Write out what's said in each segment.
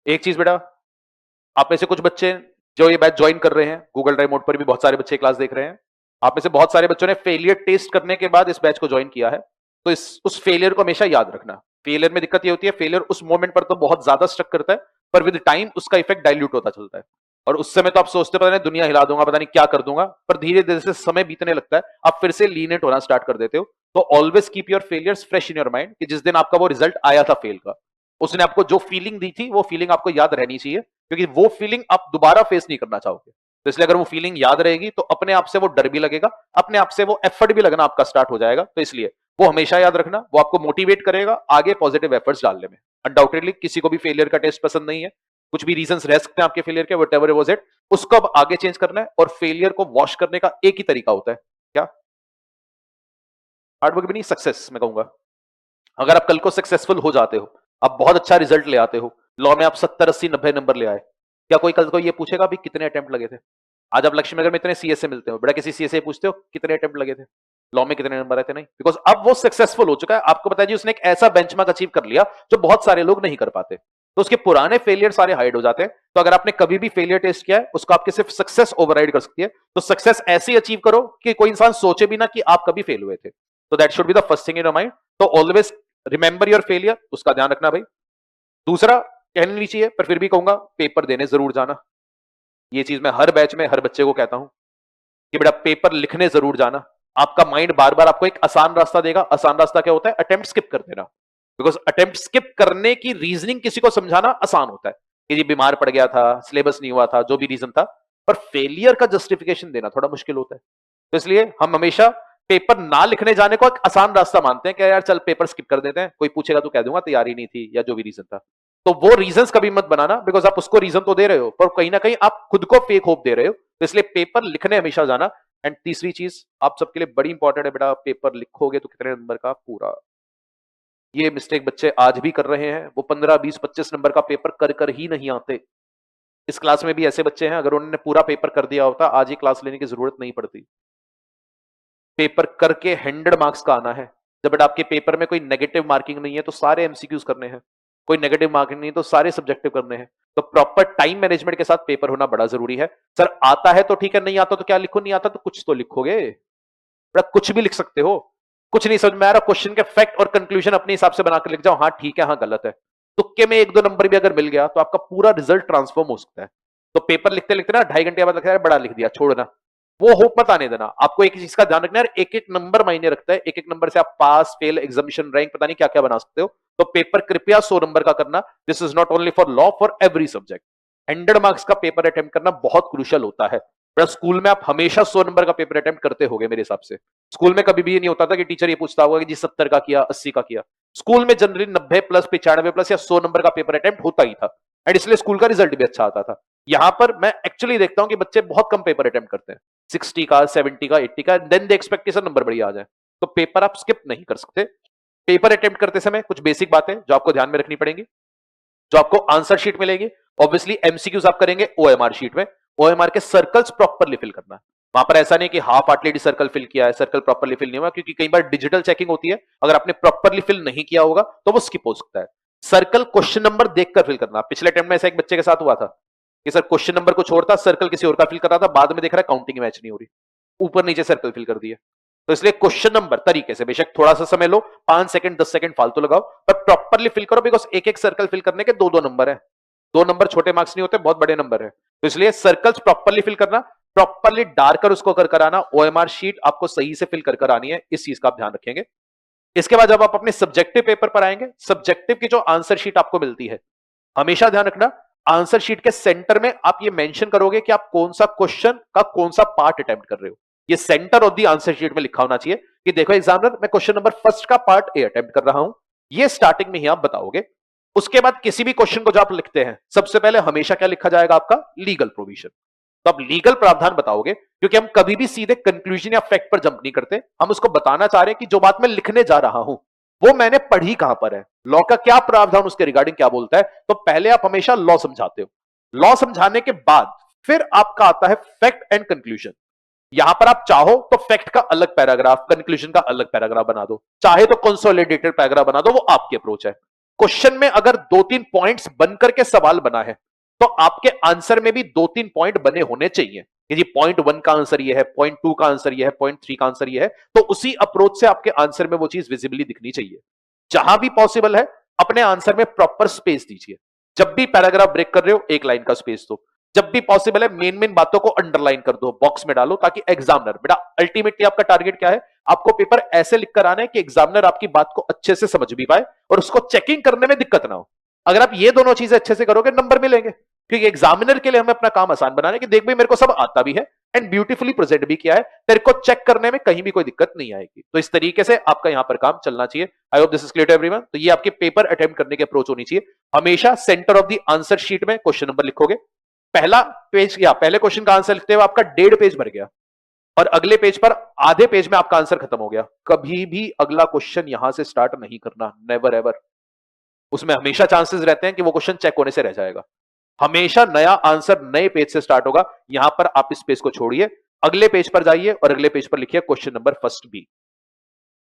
एक चीज बेटा, आप में से कुछ बच्चे जो ये बैच ज्वाइन कर रहे हैं, गूगल ड्राइव मोड पर भी बहुत सारे बच्चे क्लास देख रहे हैं, आप में से बहुत सारे बच्चों ने फेलियर टेस्ट करने के बाद इस बैच को ज्वाइन किया है। तो इस उस फेलियर को हमेशा याद रखना। फेलियर में दिक्कत ये होती है, फेलियर उस मोमेंट पर तो बहुत ज्यादा स्ट्रक करता है, पर विद टाइम उसका इफेक्ट डाइल्यूट होता चलता है। और उस समय तो आप सोचते पता नहीं दुनिया हिला दूंगा, पता नहीं क्या कर दूंगा, पर धीरे धीरे से समय बीतने लगता है, आप फिर से लीनेट होना स्टार्ट कर देते हो। तो always keep your failures fresh in your mind, कि जिस दिन आपका वो रिजल्ट आया था फेल का, उसने आपको जो फीलिंग दी थी वो फीलिंग आपको याद रहनी चाहिए, क्योंकि वो फीलिंग आप दोबारा फेस नहीं करना चाहोगे। तो इसलिए अगर वो फीलिंग याद रहेगी तो अपने आप से वो डर भी लगेगा, अपने आप से वो एफर्ट भी लगना आपका स्टार्ट हो जाएगा। तो इसलिए वो हमेशा याद रखना, वो आपको मोटिवेट करेगा आगे पॉजिटिव एफर्ट्स डालने में। अनडाउटेडली किसी को भी फेलियर का टेस्ट पसंद नहीं है, कुछ भी रीजंस रह सकते हैं आपके फेलियर के, व्हाटएवर वाज इट, उसको अब आगे चेंज करना है। और फेलियर को वॉश करने का एक ही तरीका होता है, क्या? हार्डवर्क भी नहीं, सक्सेस मैं कहूंगा। अगर आप कल को सक्सेसफुल हो जाते हो, आप बहुत अच्छा रिजल्ट ले आते हो, लॉ में आप 70 80 90 नंबर ले आए, क्या कोई कल को ये पूछेगा भी कितने अटेम्प्ट लगे थे? आज आप लक्ष्मी नगर में इतने सीएस से मिलते हो, बेटा किसी सीएस से पूछते हो कितने अटेम्प्ट लगे थे, लॉ में कितने नंबर आए थे? नहीं, बिकॉज अब वो सक्सेसफुल हो चुका है, आपको पता है जी उसने एक ऐसा बेंचमार्क अचीव कर लिया जो बहुत सारे लोग नहीं कर पाते। तो उसके पुराने फेलियर सारे हाइड हो जाते हैं। तो अगर आपने कभी भी फेलियर टेस्ट किया है, उसको आपके सिर्फ सक्सेस ओवरराइड कर सकती है। तो सक्सेस ऐसी अचीव करो कि कोई इंसान सोचे भी ना कि आप कभी फेल हुए थे। तो that should be the first thing in your mind. तो ऑलवेज रिमेंबर योर फेलियर, उसका ध्यान रखना भाई। दूसरा, कहनी नहीं चाहिए पर फिर भी कहूंगा, पेपर देने जरूर जाना। ये चीज मैं हर बैच में हर बच्चे को कहता हूं कि बेटा पेपर लिखने जरूर जाना। आपका माइंड बार बार आपको एक आसान रास्ता देगा। आसान रास्ता क्या होता है? अटेम्प्ट स्किप कर देना। बिकॉज अटेम्प्ट स्किप करने की रीजनिंग किसी को समझाना आसान होता है कि जी बीमार पड़ गया था, सिलेबस नहीं हुआ था, जो भी रीजन था। पर फेलियर का जस्टिफिकेशन देना थोड़ा मुश्किल होता है। तो इसलिए हम हमेशा पेपर ना लिखने जाने को एक आसान रास्ता मानते हैं कि यार चल पेपर स्किप कर देते हैं, कोई पूछेगा तो कह दूंगा तैयारी नहीं थी या जो भी रीजन था। तो वो रीजंस कभी मत बनाना, बिकॉज आप उसको रीजन तो दे रहे हो पर कहीं ना कहीं आप खुद को फेक होप दे रहे हो। तो इसलिए पेपर लिखने हमेशा जाना। एंड तीसरी चीज आप सबके लिए बड़ी इंपॉर्टेंट है बेटा, पेपर लिखोगे तो कितने नंबर का? पूरा। ये मिस्टेक बच्चे आज भी कर रहे हैं, वो 15 20 25 नंबर का पेपर कर कर ही नहीं आते। इस क्लास में भी ऐसे बच्चे हैं, अगर उन्होंने पूरा पेपर कर दिया होता आज ये क्लास लेने की जरूरत नहीं पड़ती। पेपर करके 100 मार्क्स का आना है। जब बेटा आपके पेपर में कोई नेगेटिव मार्किंग नहीं है तो सारे एमसीक्यूज करने हैं, कोई नेगेटिव मार्किंग नहीं है तो सारे सब्जेक्टिव करने हैं। तो प्रॉपर टाइम मैनेजमेंट के साथ पेपर होना बड़ा जरूरी है। सर आता है तो ठीक है, नहीं आता तो क्या लिखो? नहीं आता तो कुछ तो लिखोगे बेटा, कुछ भी लिख सकते हो। कुछ नहीं समझ में आ रहा, क्वेश्चन के फैक्ट और कंक्लूजन अपने हिसाब से बनाकर लिख जाओ, हाँ ठीक है हाँ गलत है। तुक्के में 1 2 नंबर भी अगर मिल गया तो आपका पूरा रिजल्ट ट्रांसफॉर्म हो सकता है। तो पेपर लिखते लिखते ना 2.5 घंटे बाद लगता है बड़ा लिख दिया, छोड़ना। वो होप मत आने देना। आपको एक चीज का ध्यान रखना है, एक एक नंबर मायने रखता है। एक एक नंबर से आप पास फेल एग्जामिनेशन रैंक पता नहीं क्या क्या बना सकते हो। तो पेपर कृपया 100 नंबर का करना। This is not only for law, for every subject. 100 marks का पेपर अटेम्प्ट करना बहुत क्रूशियल होता है। स्कूल में आप हमेशा 100 नंबर का पेपर अटेम्प्ट करते होगे मेरे हिसाब से। स्कूल में कभी भी ये नहीं होता था कि टीचर ये पूछता होगा कि जी 70 का किया 80 का किया। स्कूल में जनरली 90 प्लस 95 प्लस या 100 नंबर का पेपर अटेम्प्ट होता ही था। एंड इसलिए स्कूल का रिजल्ट भी अच्छा आता था। यहां पर मैं एक्चुअली देखता हूं कि बच्चे बहुत कम पेपर अटेम्प्ट करते हैं, 60 का 70 का 80 का, देन दे एक्सपेक्ट कि सर नंबर बढ़िया आ जाए। तो पेपर आप स्किप नहीं कर सकते। पेपर अटेम्प्ट करते समय कुछ बेसिक बातें जो आपको ध्यान में रखनी पड़ेंगी। जो आपको आंसर शीट मिलेगी, ऑब्वियसली एमसीक्यूज आप करेंगे ओएमआर शीट में। ओएमआर के सर्कल्स प्रॉपरली फिल करना। वहां पर ऐसा नहीं कि हाफ हार्टली सर्कल फिल किया है, सर्कल प्रॉपरली फिल नहीं हुआ, क्योंकि कई बार डिजिटल चेकिंग होती है, अगर आपने प्रॉपरली फिल नहीं किया होगा तो वो स्किप हो सकता है। सर्कल क्वेश्चन नंबर देखकर फिल करना। पिछले अटेम्प्ट में ऐसा एक बच्चे के साथ हुआ था कि सर क्वेश्चन नंबर कुछ और था, सर्कल किसी और का फिल कर रहा था, बाद में देख रहा है काउंटिंग मैच नहीं हो रही, ऊपर नीचे सर्कल फिल कर दिए। तो इसलिए क्वेश्चन नंबर तरीके से, बेशक थोड़ा सा समय लो, 5 सेकंड 10 सेकंड फालतू लगाओ, पर प्रॉपरली फिल करो। बिकॉज एक एक सर्कल फिल करने के 2 2 नंबर है। 2 नंबर छोटे मार्क्स नहीं होते, बहुत बड़े नंबर है। तो इसलिए सर्कल्स प्रॉपरली फिल करना, प्रॉपरली डार्कर उसको कर आना। ओएमआर शीट आपको सही से फिल कर आनी है, इस चीज का आप ध्यान रखेंगे। इसके बाद जब आप अपने सब्जेक्टिव पेपर पर आएंगे, सब्जेक्टिव की जो आंसर शीट आपको मिलती है, हमेशा ध्यान रखना आंसर शीट के सेंटर में आप ये मेंशन करोगे कि आप कौन सा क्वेश्चन का कौन सा पार्ट अटेम्प्ट कर रहे हो। ये centre of the answer sheet में लिखा होना चाहिए कि देखो एग्जामिनर, मैं क्वेश्चन नंबर फर्स्ट का पार्ट ए अटेम्प्ट कर रहा हूं। ये स्टार्टिंग में ही आप बताओगे। उसके बाद किसी भी क्वेश्चन को जो आप लिखते हैं, सबसे पहले हमेशा क्या लिखा जाएगा? आपका लीगल प्रोविजन। तो आप लीगल प्रावधान बताओगे, क्योंकि हम कभी भी सीधे कंक्लूजन या फैक्ट पर जंप नहीं करते। हम उसको बताना चाह रहे हैं कि जो बात मैं लिखने जा रहा हूं वो मैंने पढ़ी कहां पर है, लॉ का क्या प्रावधान उसके रिगार्डिंग क्या बोलता है। तो पहले आप हमेशा लॉ समझाते हो। लॉ समझाने के बाद फिर आपका आता है फैक्ट एंड कंक्लूजन। यहां पर आप चाहो तो फैक्ट का अलग पैराग्राफ, कंक्लूजन का अलग पैराग्राफ बना दो, चाहे तो कंसोलिडेटेड पैराग्राफ बना दो, वो आपकी अप्रोच है। क्वेश्चन में अगर 2-3 पॉइंट्स बनकर के सवाल बना है तो आपके आंसर में भी 2-3 पॉइंट बने होने चाहिए कि जी पॉइंट 1 का आंसर ये है, पॉइंट 2 का आंसर ये है, पॉइंट 3 का आंसर ये है। तो उसी अप्रोच से आपके आंसर में वो चीज विजिबली दिखनी चाहिए। जहां भी पॉसिबल है अपने आंसर में प्रॉपर स्पेस दीजिए। जब भी पैराग्राफ ब्रेक कर रहे हो एक लाइन का स्पेस दो। जब भी पॉसिबल है मेन मेन बातों को अंडरलाइन कर दो, बॉक्स में डालो, ताकि एग्जामिनर, बेटा अल्टीमेटली आपका टारगेट क्या है, आपको पेपर ऐसे लिख कर आना है कि एग्जामिनर आपकी बात को अच्छे से समझ भी पाए और उसको चेकिंग करने में दिक्कत ना हो। अगर आप ये दोनों चीजें अच्छे से करोगे नंबर मिलेंगे, क्योंकि एग्जामिनर के लिए हमें अपना काम आसान बनाना है कि देख भाई मेरे को सब आता भी है एंड ब्यूटीफुली प्रेजेंट भी किया है, तेरे को चेक करने में कहीं भी कोई दिक्कत नहीं आएगी। तो इस तरीके से आपका यहां पर काम चलना चाहिए। I hope this is clear to everyone. तो ये आपके पेपर अटेम्प्ट करने की अप्रोच होनी चाहिए। हमेशा centre of the answer sheet में क्वेश्चन नंबर लिखोगे। पहला पेज या पहले क्वेश्चन का आंसर लिखते हुए आपका 1.5 पेज भर गया और अगले पेज पर आधे पेज में आपका आंसर खत्म हो गया, कभी भी अगला क्वेश्चन यहां से स्टार्ट नहीं करना, नेवर एवर। उसमें हमेशा चांसेस रहते हैं कि वो क्वेश्चन चेक होने से रह जाएगा। हमेशा नया आंसर नए पेज से स्टार्ट होगा। यहां पर आप इस पेज को छोड़िए, अगले पेज पर जाइए और अगले पेज पर लिखिए क्वेश्चन नंबर फर्स्ट बी।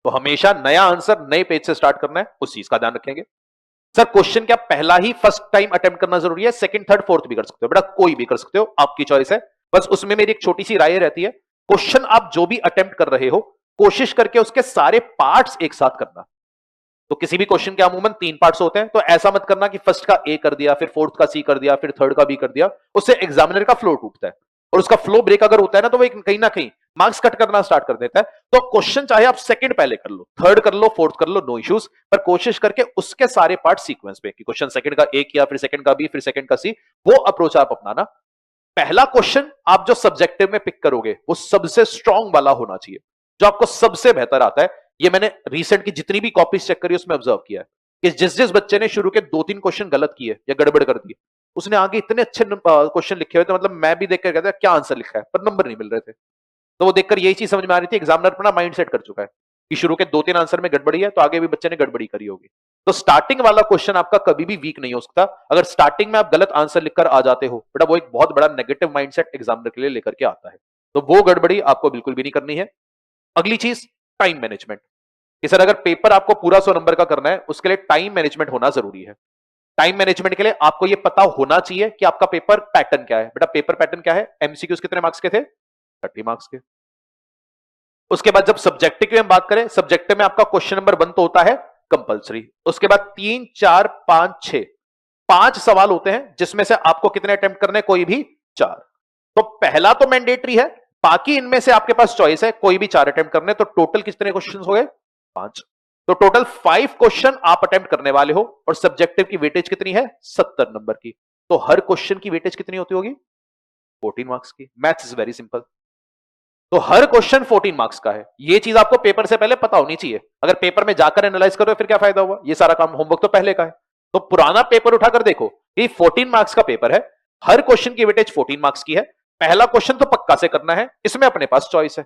तो हमेशा नया आंसर नए पेज से स्टार्ट करना है, उस चीज का ध्यान रखेंगे। सर क्वेश्चन क्या पहला ही फर्स्ट टाइम अटेम्प्ट करना जरूरी है? सेकंड, थर्ड, फोर्थ भी कर सकते हो, बेटा कोई भी कर सकते हो, आपकी चॉइस है। बस उसमें मेरी एक छोटी सी राय रहती है, क्वेश्चन आप जो भी अटेम्प्ट कर रहे हो कोशिश करके उसके सारे पार्ट्स एक साथ करना। तो किसी भी क्वेश्चन के अमूमन 3 पार्ट्स होते हैं, तो ऐसा मत करना कि फर्स्ट का ए कर दिया, फिर फोर्थ का सी कर दिया, फिर थर्ड का बी कर दिया। उससे एग्जामिनर का फ्लो टूटता है और उसका फ्लो ब्रेक अगर होता है ना तो वो कहीं ना कहीं मार्क्स कट करना स्टार्ट कर देता है। तो क्वेश्चन चाहे आप सेकंड पहले कर लो, थर्ड कर लो, फोर्थ कर लो, नो इश्यूज, पर कोशिश करके उसके सारे पार्ट सीक्वेंस पे कि क्वेश्चन सेकंड का ए किया, फिर सेकंड का बी, फिर सेकंड का सी, वो अप्रोच आप अपनाना। पहला क्वेश्चन आप जो सब्जेक्टिव में पिक करोगे वो सबसे स्ट्रांग वाला होना चाहिए, जो आपको सबसे बेहतर आता है। ये मैंने रिसेंट की जितनी भी कॉपीज चेक करी उसमें ऑब्जर्व किया है कि जिस जिस बच्चे ने शुरू के 2-3 क्वेश्चन गलत किए या गड़बड़ कर दिए, उसने आगे इतने अच्छे क्वेश्चन लिखे हुए थे, मतलब मैं भी देख कर कहता क्या आंसर लिखा है, पर नंबर नहीं मिल रहे थे। तो वो देखकर यही चीज समझ में आ रही थी, एग्जामिनर अपना माइंड सेट कर चुका है कि शुरू के 2-3 आंसर में गड़बड़ी है तो आगे भी बच्चे ने गड़बड़ी करी होगी। तो स्टार्टिंग वाला क्वेश्चन आपका कभी भी वीक नहीं हो सकता। अगर स्टार्टिंग में आप गलत आंसर लिखकर आ जाते हो बेटा, वो एक बहुत बड़ा नेगेटिव माइंडसेट एग्जामिनर के लिए लेकर के आता है। तो वो गड़बड़ी आपको बिल्कुल भी नहीं करनी है। अगली चीज टाइम मैनेजमेंट, कि सर अगर पेपर आपको पूरा 100 नंबर का करना है उसके लिए टाइम मैनेजमेंट होना जरूरी है। टाइम मैनेजमेंट के लिए आपको यह पता होना चाहिए कि आपका पेपर पैटर्न क्या है। बेटा पेपर पैटर्न क्या है? एमसीक्यूज कितने मार्क्स के थे? 30 मार्क्स के। उसके बाद जब सब्जेक्टिव की हम बात करें, सब्जेक्टिव में आपका क्वेश्चन नंबर 1 तो होता है कंपलसरी। उसके बाद 3, 4, 5, 6 5 सवाल होते हैं जिसमें से आपको कितने अटेम्प्ट करने? कोई भी 4। तो पहला तो मैंडेटरी है, बाकी इनमें से आपके पास चॉइस है, कोई भी 4 अटेम्प्ट करने। तो टोटल कितने क्वेश्चन हो गए? 5। तो टोटल 5 क्वेश्चन आप अटेम्प्ट करने वाले हो और सब्जेक्टिव की वेटेज कितनी है? 70 नंबर की। तो हर क्वेश्चन की वेटेज कितनी होती होगी? 14 मार्क्स की। Maths is very simple. तो हर क्वेश्चन 14 मार्क्स का है। यह चीज आपको पेपर से पहले पता होनी चाहिए। अगर पेपर में जाकर एनालाइज करो फिर क्या फायदा हुआ? ये सारा काम होमवर्क तो पहले का है। तो पुराना पेपर उठाकर देखो, ये 14 मार्क्स का पेपर है, हर क्वेश्चन की वेटेज 14 मार्क्स की है। पहला क्वेश्चन तो पक्का से करना है, इसमें अपने पास चॉइस है।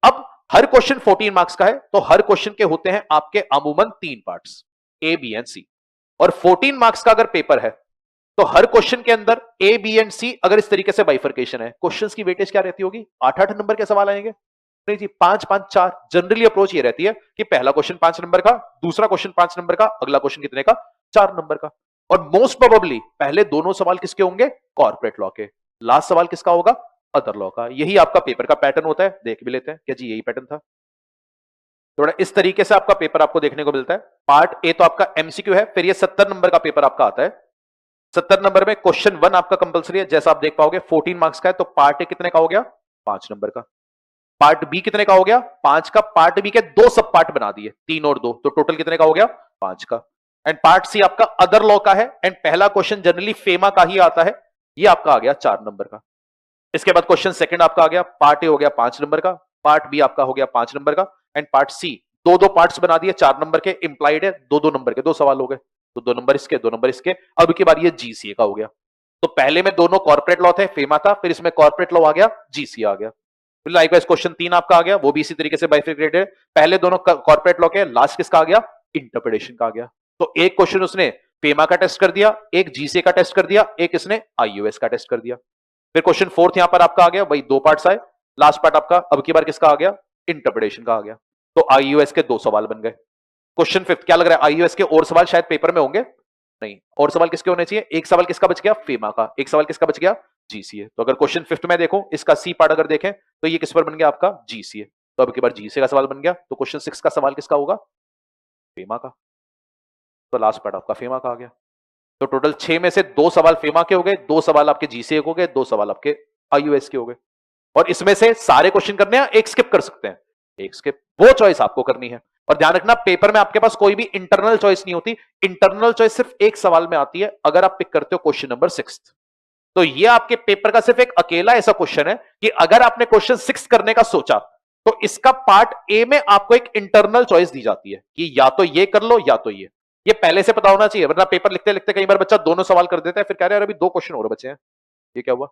अब हर क्वेश्चन 14 मार्क्स का है तो हर क्वेश्चन के होते हैं आपके अमूमन 3 पार्ट्स, ए, बी एंड सी। और 14 मार्क्स का अगर पेपर है तो हर क्वेश्चन के अंदर ए, बी एंड सी अगर इस तरीके से बाइफर्केशन है, क्वेश्चंस की वेटेज क्या रहती होगी? 8-8 नंबर के सवाल आएंगे? नहीं जी, 5-5-4। जनरली अप्रोच ये रहती है कि पहला क्वेश्चन 5 नंबर का, दूसरा क्वेश्चन 5 नंबर का, अगला क्वेश्चन कितने का? 4 नंबर का। और मोस्ट प्रोबेबली पहले दोनों सवाल किसके होंगे? कॉर्पोरेट लॉ के। लास्ट सवाल किसका होगा? अदर लॉ का। यही आपका पेपर का पैटर्न होता है। देख भी लेते हैं क्या जी, यही पैटर्न था। थोड़ा इस तरीके से आपका पेपर आपको देखने को मिलता है। पार्ट ए तो आपका एमसीक्यू है, फिर ये 70 नंबर का पेपर आपका आता है। 70 नंबर में क्वेश्चन 1 आपका कंपलसरी है, जैसा आप देख पाओगे 14 मार्क्स का है। तो पार्ट ए कितने का हो गया? 5 नंबर का। पार्ट बी कितने का हो गया? 5 का। पार्ट बी के 2 सब पार्ट बना दिए, 3 और 2, तो टोटल कितने का हो गया? 5 का। एंड पार्ट सी आपका अदर लॉ का है एंड पहला क्वेश्चन जनरली फेमा का ही आता है, ये आपका आ गया 4 नंबर का। इसके बाद क्वेश्चन सेकंड आपका आ गया, पार्ट ए हो गया 5 नंबर का, पार्ट बी आपका हो गया 5 नंबर का एंड पार्ट सी 2-2 पार्ट्स बना दिए 4 नंबर के। इंप्लाइड है 2-2 नंबर के 2 सवाल हो गए, तो 2 नंबर इसके, 2 नंबर इसके। अब की बार ये जीसीए का हो गया। तो पहले में दोनों कॉर्पोरेट लॉ थे, फेमा था, फिर इसमें कॉर्पोरेट लॉ आ गया, जीसीए आ गया। लाइकवाइज क्वेश्चन 3 आपका आ गया, वो भी इसी तरीके से बाइफर्केटेड है। पहले दोनों कॉर्पोरेट लॉ के, लास्ट किसका आ गया? इंटरप्रिटेशन का आ गया। तो एक क्वेश्चन उसने फेमा का टेस्ट कर दिया, एक जीसीए का टेस्ट कर दिया, एक इसने आईयूएस का टेस्ट कर दिया। फिर क्वेश्चन 4 यहां पर आपका आ गया, वही 2 पार्ट्स आए। लास्ट पार्ट आपका अब की बार किसका आ गया? इंटरप्रिटेशन का आ गया। तो आईयूएस के 2 सवाल बन गए। क्वेश्चन फिफ्थ, क्या लग रहा है आईओएस के और सवाल शायद पेपर में होंगे? नहीं। और सवाल किसके होने चाहिए? एक सवाल किसका बच गया? फेमा का। एक सवाल किसका बच गया? जीसीए। तो अगर क्वेश्चन फिफ्थ में देखो, इसका सी पार्ट अगर देखें तो ये किस पर बन गया आपका? जीसीए। तो अब की बार जीसीए का सवाल बन गया, तो क्वेश्चन सिक्स का सवाल किसका होगा? फेमा का। तो लास्ट पार्ट आपका फेमा का आ गया। तो टोटल 6 में से 2 सवाल फेमा के हो गए, 2 सवाल आपके जीसीए के हो गए, 2 सवाल आपके आईयूएस के हो गए। और इसमें से सारे क्वेश्चन करने हैं, एक स्किप कर सकते हैं। एक स्किप, वो चॉइस आपको करनी है। और ध्यान रखना, पेपर में आपके पास कोई भी इंटरनल चॉइस नहीं होती। इंटरनल चॉइस सिर्फ एक सवाल में आती है, अगर आप पिक करते हो क्वेश्चन नंबर 6। तो ये आपके पेपर का सिर्फ एक अकेला ऐसा क्वेश्चन है कि अगर आपने क्वेश्चन 6 करने का सोचा तो इसका पार्ट ए में आपको एक इंटरनल चॉइस दी जाती है कि या तो ये कर लो या तो ये पहले से पता होना चाहिए, वरना पेपर लिखते लिखते कई बार बच्चा दोनों सवाल कर देता है, फिर कह रहे हैं अभी 2 क्वेश्चन और बचे हैं, ये क्या हुआ?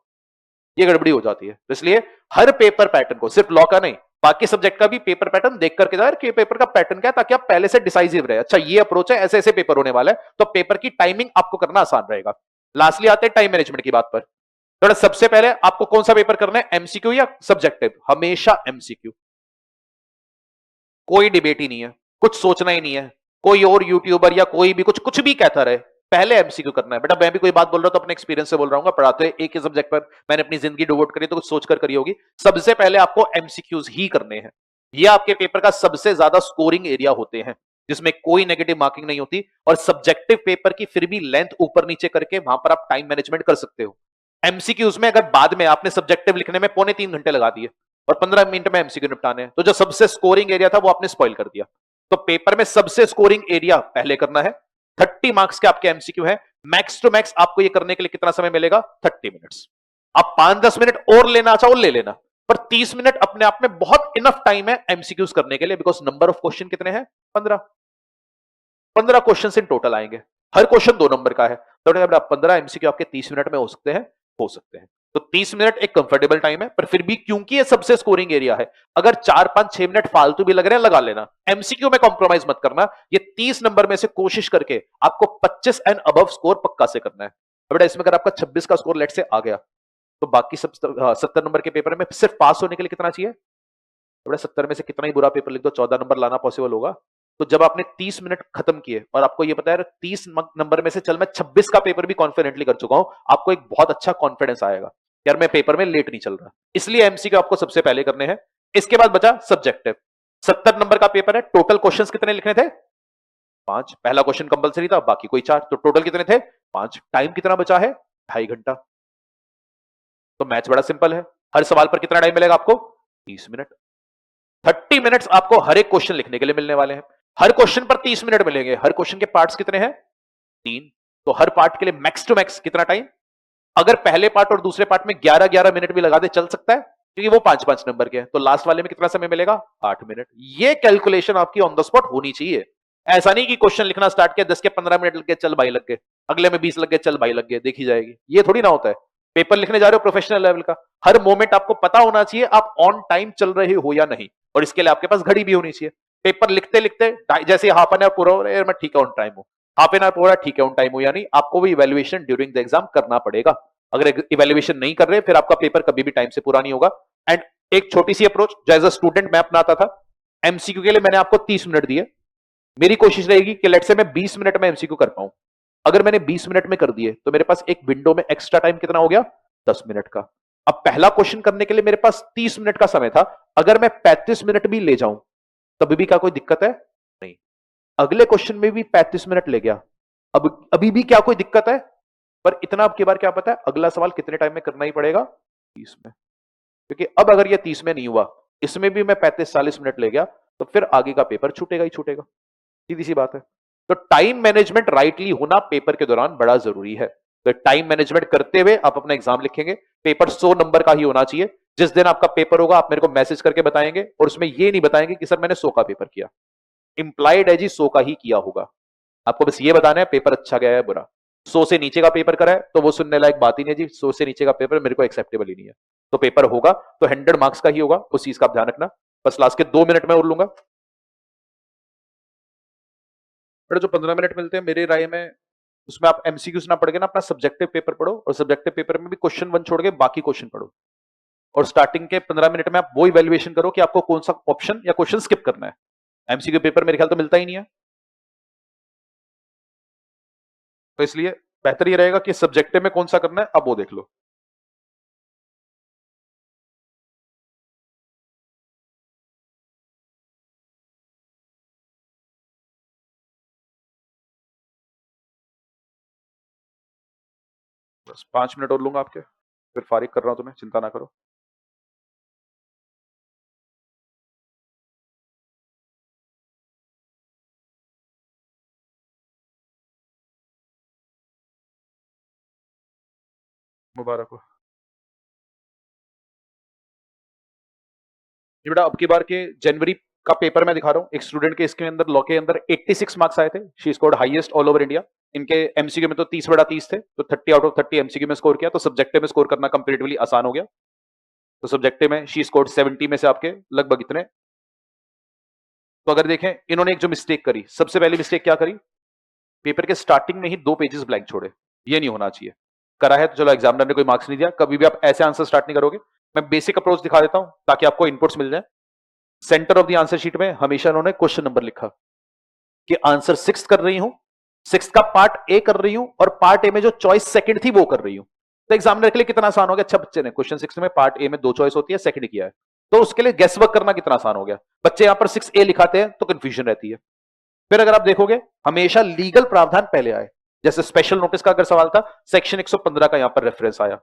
ये गड़बड़ी हो जाती है। तो इसलिए हर पेपर पैटर्न को, सिर्फ लॉ का नहीं, बाकी सब्जेक्ट का भी पेपर पैटर्न देख करके जाए कि पेपर का पैटर्न क्या है, ताकि आप पहले से डिसाइसिव रहे। अच्छा ये अप्रोच है, ऐसे ऐसे पेपर होने वाला है, तो पेपर की टाइमिंग आपको करना आसान रहेगा। लास्टली आते हैं टाइम मैनेजमेंट की बात पर। थोड़ा सबसे पहले आपको कौन सा पेपर करना है, एमसीक्यू या सब्जेक्टिव? हमेशा एमसीक्यू, कोई डिबेट ही नहीं है, कुछ सोचना ही नहीं है। कोई और यूट्यूबर या कोई भी कुछ भी कहता रहे, पहले एमसीक्यू करना है। बेटा मैं भी कोई बात बोल रहा हूं तो अपने एक्सपीरियंस से बोल रहा हूं, पढ़ाते एक ही सब्जेक्ट पर मैंने अपनी जिंदगी डिवोट करी तो कुछ सोचकर करी होगी। सबसे पहले आपको एमसीक्यूज ही करने हैं। ये आपके पेपर का सबसे ज्यादा स्कोरिंग एरिया होते हैं, जिसमें कोई नेगेटिव मार्किंग नहीं होती। और सब्जेक्टिव पेपर की फिर भी लेंथ ऊपर नीचे करके वहां पर आप टाइम मैनेजमेंट कर सकते हो। एमसीक्यूज में अगर बाद में आपने सब्जेक्टिव लिखने में 2.25 घंटे लगा दिए और 15 मिनट में एमसीक्यू निपटाने हैं, तो जो सबसे स्कोरिंग एरिया था वो आपने स्पॉइल कर दिया। तो पेपर में सबसे स्कोरिंग एरिया पहले करना है। 30 मार्क्स के आपके एमसीक्यू है, मैक्स टू मैक्स आपको ये करने के लिए कितना समय मिलेगा? 30 मिनट्स। आप 5-10 मिनट और लेना चाहो ले लेना, पर 30 मिनट अपने आप में बहुत इनफ टाइम है एमसीक्यूज करने के लिए, बिकॉज नंबर ऑफ क्वेश्चन कितने हैं? 15 क्वेश्चन इन टोटल आएंगे, हर क्वेश्चन 2 नंबर का है। तो 15 एमसीक्यू आपके 30 मिनट में हो सकते हैं। तो 30 मिनट एक कंफर्टेबल टाइम है, पर फिर भी क्योंकि ये सबसे स्कोरिंग एरिया है, अगर 4-5-6 मिनट फालतू भी लग रहे हैं लगा लेना। एमसीक्यू में कॉम्प्रोमाइज मत करना। ये 30 नंबर में से कोशिश करके आपको 25 एंड अबव स्कोर पक्का से करना है। बेटा इसमें अगर आपका 26 का स्कोर लेट से आ गया तो बाकी सब 70 नंबर के पेपर में सिर्फ पास होने के लिए कितना चाहिए? बेटा 70 में से कितना ही बुरा पेपर लिख दो, 14 नंबर लाना पॉसिबल होगा? तो जब आपने 30 मिनट खत्म किए और आपको ये पता है 30 नंबर में से चल मैं 26 का पेपर भी कॉन्फिडेंटली कर चुका हूं, आपको एक बहुत अच्छा कॉन्फिडेंस आएगा यार मैं पेपर में लेट नहीं चल रहा। इसलिए एमसीक्यू आपको सबसे पहले करने हैं। इसके बाद बचा सब्जेक्टिव। 70 नंबर का पेपर है, टोटल क्वेश्चंस कितने लिखने थे? 5। पहला क्वेश्चन कंपलसरी था, बाकी कोई 4, तो टोटल कितने थे? 5। टाइम कितना बचा है? 2.5 घंटा। तो मैथ्स बड़ा सिंपल है, हर सवाल पर कितना टाइम मिलेगा आपको? 30 मिनट। 30 मिनट्स आपको हर एक क्वेश्चन लिखने के लिए मिलने वाले हैं। हर क्वेश्चन पर 30 मिनट मिलेंगे। हर क्वेश्चन के पार्ट्स कितने हैं? 3। तो हर पार्ट के लिए मैक्स टू मैक्स कितना टाइम? अगर पहले पार्ट और दूसरे पार्ट में 11-11 मिनट भी लगा दे चल सकता है, क्योंकि वो 5-5 नंबर के हैं। तो लास्ट वाले में कितना समय मिलेगा? 8 मिनट। ये कैलकुलेशन आपकी ऑन द स्पॉट होनी चाहिए। ऐसा नहीं कि क्वेश्चन लिखना स्टार्ट किया, 10 के 15 मिनट लग गए, चल भाई लग गए, अगले में 20 लग गए, चल भाई लग गए, देखी जाएगी। ये थोड़ी ना होता है। पेपर लिखने जा रहे हो प्रोफेशनल लेवल का, हर मोमेंट आपको पता होना चाहिए आप ऑन टाइम चल रहे हो या नहीं, और इसके लिए आपके पास घड़ी भी होनी चाहिए। पेपर लिखते लिखते जैसे हाफ एन आवर पूरा हो रहा है, मैं ठीक है ऑन टाइम हूं, हाफ एन आवर पूरा ठीक है ऑन टाइम हो या नहीं, आपको भी इवैल्यूएशन ड्यूरिंग द एग्जाम करना पड़ेगा। अगर इवैल्यूएशन नहीं कर रहे फिर आपका पेपर कभी भी टाइम से पूरा नहीं होगा। एंड एक छोटी सी अप्रोच जो एज अ स्टूडेंट मैं अपनाता था, एमसीक्यू के लिए मैंने आपको 30 मिनट दिए, मेरी कोशिश रहेगी कि लेट से मैं 20 मिनट में एमसीक्यू कर पाऊं। अगर मैंने 20 मिनट में कर दिए तो मेरे पास एक विंडो में एक्स्ट्रा टाइम कितना हो गया? 10 मिनट का। अब पहला क्वेश्चन करने के लिए मेरे पास 30 मिनट का समय था, अगर मैं 35 मिनट भी ले जाऊं तभी भी क्या कोई दिक्कत है? नहीं। अगले क्वेश्चन में भी 35 मिनट ले गया, अब अभी भी क्या कोई दिक्कत है? पर इतना अब की बार क्या पता है, अगला सवाल कितने टाइम में करना ही पड़ेगा? 30 में। क्योंकि अब अगर ये 30 में नहीं हुआ, इसमें भी मैं 35-40 मिनट ले गया, तो फिर आगे का पेपर छूटेगा ही छूटेगा। सीधी सी बात है। तो टाइम मैनेजमेंट राइटली होना पेपर के दौरान बड़ा जरूरी है। तो टाइम मैनेजमेंट करते हुए आप अपना एग्जाम लिखेंगे। पेपर 100 नंबर का ही होना चाहिए। जिस दिन आपका पेपर होगा आप मेरे को मैसेज करके बताएंगे, और उसमें ये नहीं बताएंगे कि सर मैंने 100 का पेपर किया। इंप्लाइड है जी 100 का ही किया होगा, आपको बस ये बताना है पेपर अच्छा गया है बुरा। 100 से नीचे का पेपर करा है तो वो सुनने लायक बात ही नहीं जी, 100 से नीचे का पेपर मेरे को एक्सेप्टेबल ही नहीं है। तो पेपर होगा तो 100 मार्क्स का ही होगा, उस चीज का आप ध्यान रखना। बस लास्ट के 2 मिनट में और लूंगा। बट जो 15 मिनट मिलते हैं मेरी राय में, उसमें आप एमसीक्यूज ना पढ़ के ना अपना सब्जेक्टिव पेपर पढ़ो, और सब्जेक्टिव पेपर में भी क्वेश्चन 1 छोड़ के बाकी क्वेश्चन पढ़ो, और स्टार्टिंग के 15 मिनट में आप वो इवैल्यूएशन करो कि आपको कौन सा ऑप्शन या क्वेश्चन स्किप करना है। एमसीक्यू पेपर मेरे ख्याल तो मिलता ही नहीं है। तो इसलिए बेहतर ये रहेगा कि सब्जेक्टिव में कौन सा करना है, अब वो देख लो। बस 5 मिनट और लूंगा आपके, फिर फारिग कर रहा हूं तुम्हें, चिंता ना करो। मुबारक हो। ये बेटा अब की बार के जनवरी का पेपर मैं दिखा रहा हूँ, एक स्टूडेंट के इसके अंदर लॉ के अंदर 86 मार्क्स आए थे। She scored highest all over India. इनके एमसीक्यू में तो 30/30 थे, तो 30/30 एमसीक्यू में स्कोर किया, तो सब्जेक्टिव में स्कोर करना कंपेरेटिवली आसान हो गया। तो सब्जेक्टिव में शी स्कोर्ड 70 में से आपके लगभग इतने। तो अगर देखें इन्होंने एक जो मिस्टेक करी, सबसे पहली मिस्टेक क्या करी, पेपर के स्टार्टिंग में ही 2 पेजेस ब्लैंक छोड़े। ये नहीं होना चाहिए। करा है तो चलो एग्जामिनर ने कोई मार्क्स नहीं दिया, कभी भी आप ऐसे आंसर स्टार्ट नहीं करोगे। मैं बेसिक अप्रोच दिखा देता हूं ताकि आपको इनपुट्स मिल जाए। Centre of the answer sheet में हमेशा उन्होंने क्वेश्चन नंबर लिखा कि आंसर 6 कर रही हूं, 6 का पार्ट ए कर रही हूं और पार्ट ए में जो चॉइस सेकंड थी वो कर रही हूं। तो एग्जामिनर के लिए कितना आसान हो गया, अच्छा बच्चे ने क्वेश्चन 6 में पार्ट ए में 2 चॉइस होती है, सेकंड किया है, तो उसके लिए गेस वर्क करना कितना आसान हो गया। बच्चे यहां पर 6A लिखाते हैं तो कंफ्यूजन रहती है। फिर अगर आप देखोगे हमेशा लीगल प्रावधान पहले आए, जैसे स्पेशल नोटिस का अगर सवाल था, सेक्शन 115 का यहां पर रेफरेंस आया,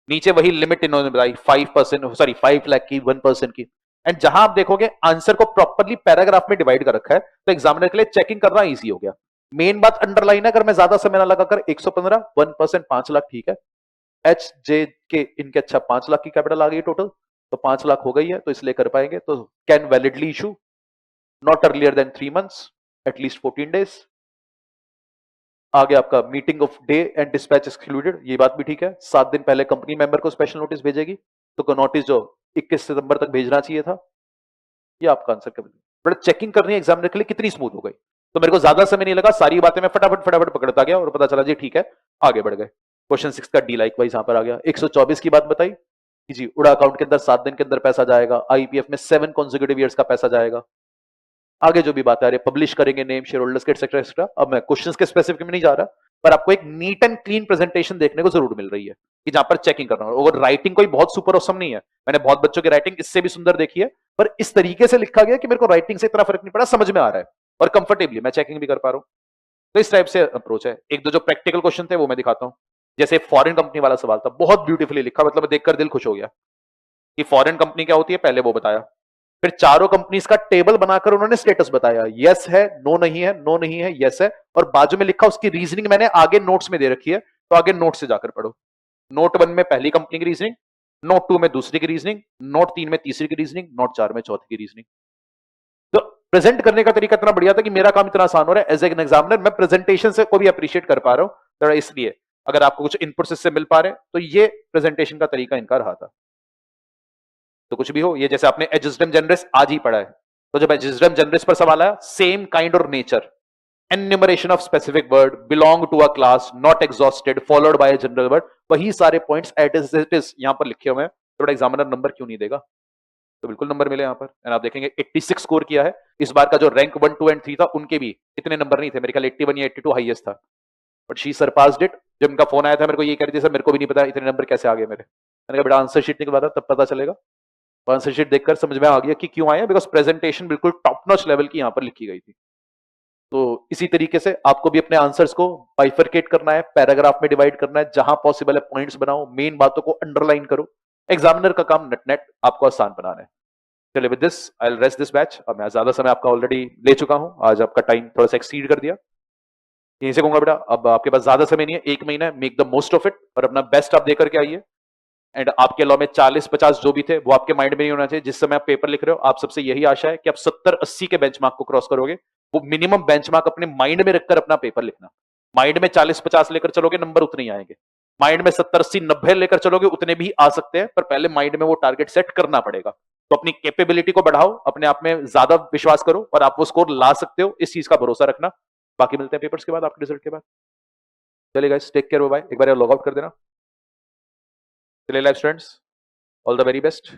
नीचे वही लिमिट इन्होंने बताई 5%, सॉरी 5 लाख की, 1% की। एंड जहां आप देखोगे आंसर को प्रॉपरली पैराग्राफ में डिवाइड कर रखा है, तो एग्जामिनर के लिए चेकिंग करना इजी हो गया। मेन बात अंडरलाइन है, अगर मैं ज्यादा समय ना लगाकर 115, 1%, 5 लाख ठीक है। एच जे के इनके अच्छा 5 लाख की कैपिटल आ गई टोटल, तो 5 लाख हो गई है, तो इसलिए कर पाएंगे। तो can validly issue not earlier than 3 months, at least 14 days। आगे आपका meeting of day and dispatch excluded, ये बात भी ठीक है। 7 दिन पहले कंपनी मेंबर को स्पेशल नोटिस भेजेगी, तो नोटिस जो 21 सितंबर तक भेजना चाहिए था। ये आपका आंसर कर, बट चेकिंग करनी है एग्जामिनर के लिए कितनी स्मूथ हो गई। तो मेरे को ज्यादा समय नहीं लगा, सारी बातें मैं फटाफट फटाफट पकड़ता गया और पता चला जी ठीक है, आगे बढ़ गए। क्वेश्चन 6 का डी लाइक वाइज यहां पर आ गया। 124 की बात बताई कि जी उड़ा अकाउंट के अंदर 7 दिन के अंदर पैसा जाएगा, आईपीएफ में 7 कॉन्जिक्यूटिव ईयर्स का पैसा जाएगा। आगे जो भी बात आ रही है, पब्लिश करेंगे नेम शेयर होल्डर्स के एक्सेट्रा एक्सेट्रा। अब मैं क्वेश्चंस के स्पेसिफिक में नहीं जा रहा, पर आपको एक नीट एंड क्लीन प्रेजेंटेशन देखने को जरूर मिल रही है कि जहां पर चेकिंग करना हो। और राइटिंग कोई बहुत सुपर ऑसम नहीं है, मैंने बहुत बच्चों की राइटिंग इससे भी सुंदर देखी है, पर इस तरीके से लिखा गया कि मेरे को राइटिंग से इतना फर्क नहीं पड़ा, समझ में आ रहा है और कंफर्टेबली मैं चेकिंग भी कर पा रहा हूं। तो इस टाइप से अप्रोच है। एक दो जो प्रैक्टिकल क्वेश्चन थे वो मैं दिखाता हूं। जैसे फॉरेन कंपनी वाला सवाल था, बहुत ब्यूटीफुली लिखा, मतलब देखकर दिल खुश हो गया कि फॉरेन कंपनी क्या होती है, पहले वो बताया। फिर चारों कंपनीज का टेबल बनाकर उन्होंने स्टेटस बताया, यस है, नो नहीं है, नो नहीं है, यस है, और बाजू में लिखा उसकी रीजनिंग मैंने आगे नोट्स में दे रखी है, तो आगे नोट से जाकर पढ़ो। नोट 1 में पहली कंपनी की रीजनिंग, नोट 2 में दूसरी की रीजनिंग, नोट 3 में तीसरी की रीजनिंग, नोट 4 में चौथी की रीजनिंग। तो प्रेजेंट करने का तरीका इतना बढ़िया था कि मेरा काम इतना आसान हो रहा है एज एन एग्जामिनर, मैं प्रेजेंटेशन से को भी अप्रिशिएट कर पा रहा हूं। इसलिए अगर आपको कुछ इनपुट्स इससे मिल पा रहे हैं तो ये प्रेजेंटेशन का तरीका इनका रहा था। तो कुछ भी हो, ये जैसे आपने एजिस्डम जनरस आज ही पढ़ा है, तो जब एजिस्डम जनरस पर सवाल आया, सेम काइंड और nature, enumeration of specific word, belong to a class, not exhausted, followed by general word, वही सारे पॉइंट्स एट इट इज यहां पर लिखे हुए हैं। तो एग्जामिनर नंबर क्यों नहीं देगा, तो बिल्कुल नंबर मिले यहां पर। एंड आप देखेंगे 86 स्कोर किया है। इस बार का जो रैंक 1, 2 एंड 3 था उनके भी इतने नंबर नहीं थे, मेरे ख्याल 81 या 82 हाईएस्ट था, बट शी सरपास्ड इट। जब इनका फोन आया था मेरे को ये कह रही थी, सर मेरे को भी नहीं पता इतने नंबर कैसे आ गए मेरे। मैंने कहा बेटा आंसर शीट निकलवा था तब पता चलेगा। आंसर शीट देखकर समझ में आ गया कि क्यों आया, बिकॉज प्रेजेंटेशन बिल्कुल टॉप नॉच लेवल की यहां पर लिखी गई थी। तो इसी तरीके से आपको भी अपने आंसर्स को बाइफरकेट करना है, पैराग्राफ में डिवाइड करना है, जहां पॉसिबल है पॉइंट्स बनाओ, मेन बातों को अंडरलाइन करो। एग्जामिनर का काम नेट नेट आपको आसान बनाना है। चलिए with this I will rest this batch. अब मैं ज्यादा समय आपका ऑलरेडी ले चुका हूं, आज आपका टाइम थोड़ा सा एक्सीड कर दिया। यहीं से कहूंगा बेटा अब आपके पास ज्यादा समय नहीं है, 1 महीना है, make the most of it और अपना बेस्ट आप देकर के आइए। एंड आपके लॉ में 40-50 जो भी थे वो आपके माइंड में नहीं होना चाहिए। जिस समय आप पेपर लिख रहे हो, आप सबसे यही आशा है कि आप 70-80 के बेंचमार्क को क्रॉस करोगे। वो मिनिमम बेंचमार्क अपने माइंड में रखकर अपना पेपर लिखना। माइंड में 40-50 लेकर चलोगे, नंबर उतने ही आएंगे। माइंड में 70-80-90 लेकर चलोगे, उतने भी आ सकते हैं, पर पहले माइंड में वो टारगेट सेट करना पड़ेगा। तो अपनी कैपेबिलिटी को बढ़ाओ, अपने आप में ज्यादा विश्वास करो और आप वो स्कोर ला सकते हो, इस चीज का भरोसा रखना। बाकी मिलते हैं पेपर्स के बाद, आपके रिजल्ट के बाद। चलिए गाइस, टेक केयर, बाय। एक बार लॉग आउट कर देना। चलिए live students, all the very best.